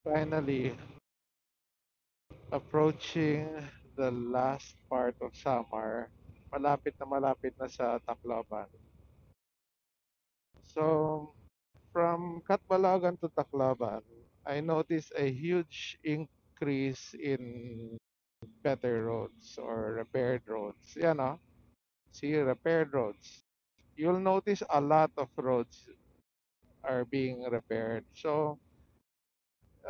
Finally, approaching the last part of summer, malapit na sa Tacloban. So, from Catbalogan to Tacloban, I noticed a huge increase in better roads or repaired roads. See, repaired roads. You'll notice a lot of roads are being repaired. So,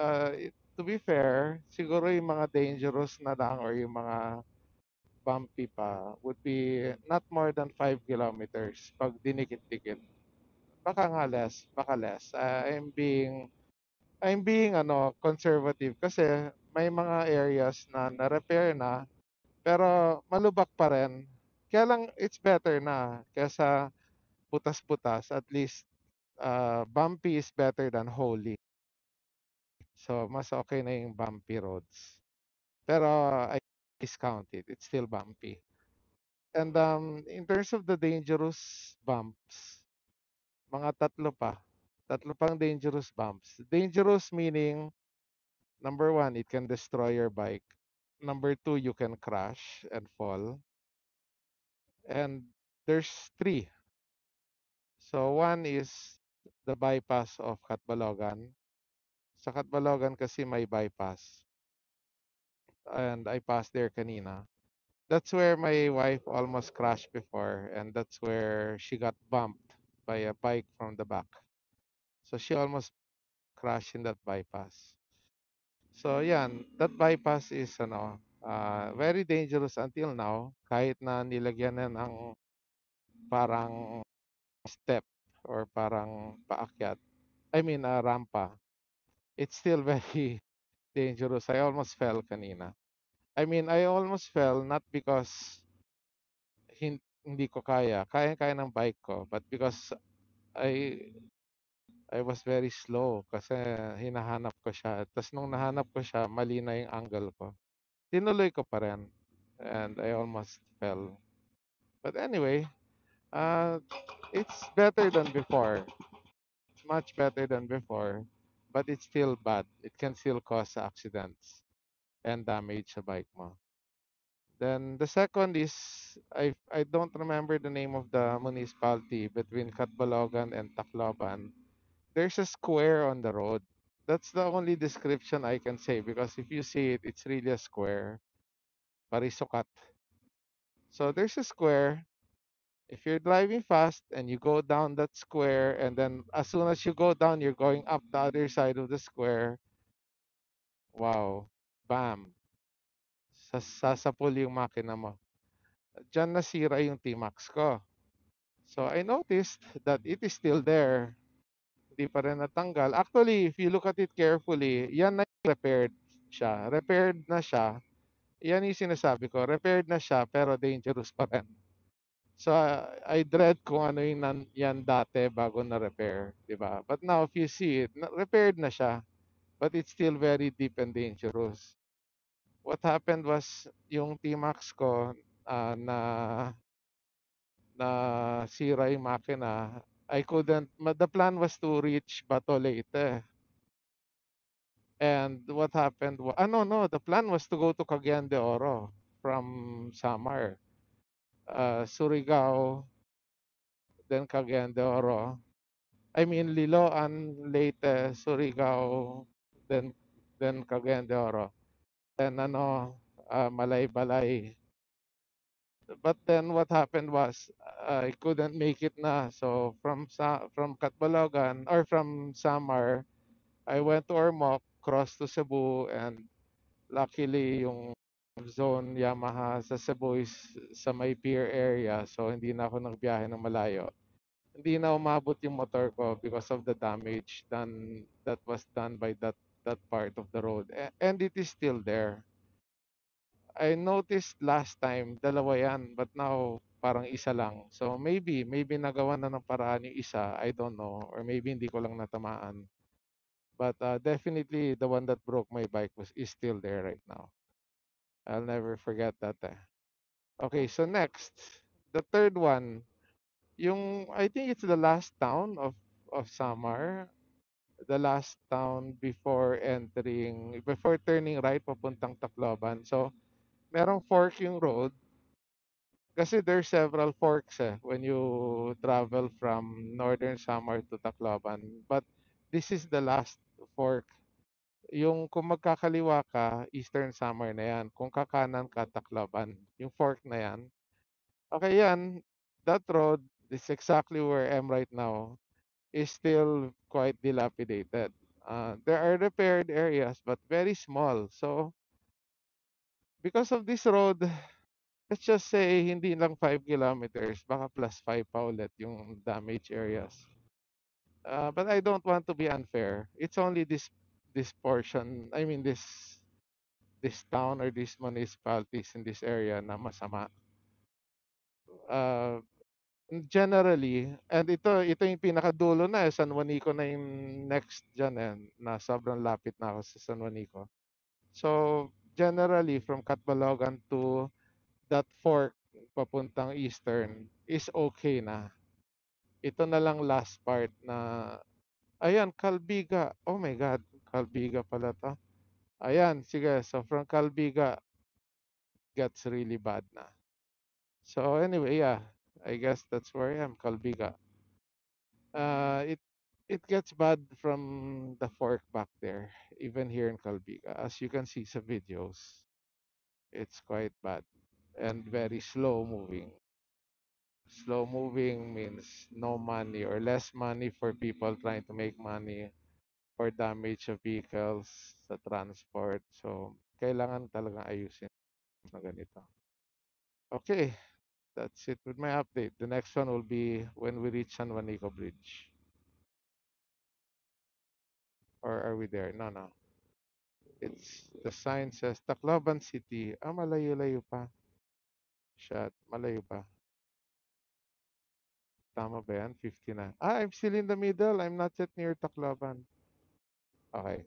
to be fair, siguro yung mga dangerous na lang or yung mga bumpy pa would be not more than 5 kilometers pag dinikit-dikit. Baka nga less, baka less. I'm being conservative kasi may mga areas na na-repair na pero malubak pa rin. Kaya lang it's better na kaysa butas-butas. At least bumpy is better than holy. So mas okay na yung bumpy roads. Pero I discount it. It's still bumpy. And in terms of the dangerous bumps, mga tatlo pa. Tatlo pang dangerous bumps. Dangerous meaning, number one, it can destroy your bike. Number two, you can crash and fall. And there's three. So one is the bypass of Catbalogan. Sa Catbalogan kasi may bypass. And I passed there kanina. That's where my wife almost crashed before. And that's where she got bumped by a bike from the back. So she almost crashed in that bypass. So yan, that bypass is very dangerous until now kahit na nilagyan na ng parang step or parang paakyat. I mean, rampa. It's still very dangerous. I almost fell kanina. I mean, I almost fell not because hindi ko kaya. Kaya-kaya ng bike ko. But because I I was very slow kasi hinahanap ko siya. Tapos nung nahanap ko siya, mali na yung angle ko. Tinuloy ko pa rin. And I almost fell. But anyway, uh, it's better than before. It's much better than before. But it's still bad. It can still cause accidents and damage sa bike mo. Then the second is, I don't remember the name of the municipality between Catbalogan and Tacloban. There's a square on the road. That's the only description I can say because if you see it, it's really a square. Parisukat. So there's a square. If you're driving fast and you go down that square, and then as soon as you go down, you're going up the other side of the square. Wow. Bam. Sasapul yung makina mo. Diyan nasira yung T-Max ko. So I noticed that it is still there. Hindi pa rin natanggal. Actually, if you look at it carefully, yan na yung repaired siya. Repaired na siya. Yan yung sinasabi ko. Repaired na siya pero dangerous pa rin. So I dread kung ano yung yan dati bago na repair, 'di ba? But now if you see it, repaired na siya, but it's still very deep and dangerous. What happened was yung T-Max ko na sira yung makina. I couldn't, the plan was to reach Bato Leyte. And what happened was, no, the plan was to go to Cagayan de Oro from Samar. Surigao, then Cagayan de Oro. I mean, Liloan, Leyte, Surigao, then Cagayan de Oro. Then Malay-Balay. But then what happened was I couldn't make it na. So from Catbalogan or from Samar, I went to Ormoc, crossed to Cebu, and luckily yung zone Yamaha sa Cebu is sa may pier area. So hindi na ako nagbiyahe ng malayo. Hindi na umabot yung motor ko because of the damage that was done by that part of the road. And it is still there. I noticed last time dalawa yan, but now parang isa lang. So maybe nagawa na ng paraan yung isa, I don't know, or maybe hindi ko lang natamaan. But definitely the one that broke my bike is still there right now. I'll never forget that. Okay, so next, the third one, yung I think it's the last town of Samar. the last town before turning right papuntang Tacloban. So, merong fork yung road kasi there's several forks when you travel from Northern Samar to Tacloban. But this is the last fork. Yung kung magkakaliwa ka, Eastern Samar na yan. Kung kakanan ka, Tacloban. Yung fork na yan. Okay yan, that road is exactly where I am right now is still quite dilapidated. There are repaired areas but very small. So because of this road, let's just say hindi lang 5 kilometers, baka plus 5 pa ulit yung damage areas. But I don't want to be unfair. It's only this portion, I mean this town or these municipalities in this area na masama. Uh, Generally, and ito yung pinakadulo na San Juanico na yung next diyan na sobrang lapit na ako sa San Juanico. So, generally from Catbalogan to that fork papuntang Eastern is okay na. Ito na lang last part na ayan, Calbiga. Oh my God, Calbiga pala to. Ayan, sige. So from Calbiga gets really bad na. So anyway, yeah, I guess that's where I am, Calbiga. It gets bad from the fork back there, even here in Calbiga. As you can see sa videos, it's quite bad and very slow moving. Slow moving means no money or less money for people trying to make money for damage of vehicles sa transport. So, kailangan talagang ayusin na ganito. Okay, that's it with my update. The next one will be when we reach San Juanico Bridge. Or are we there? No, no. It's the sign says Tacloban City. Ah, malayo-layo pa. Shot, malayo pa. Tama ba yan? 50 na. Ah, I'm still in the middle. I'm not yet near Tacloban. Okay.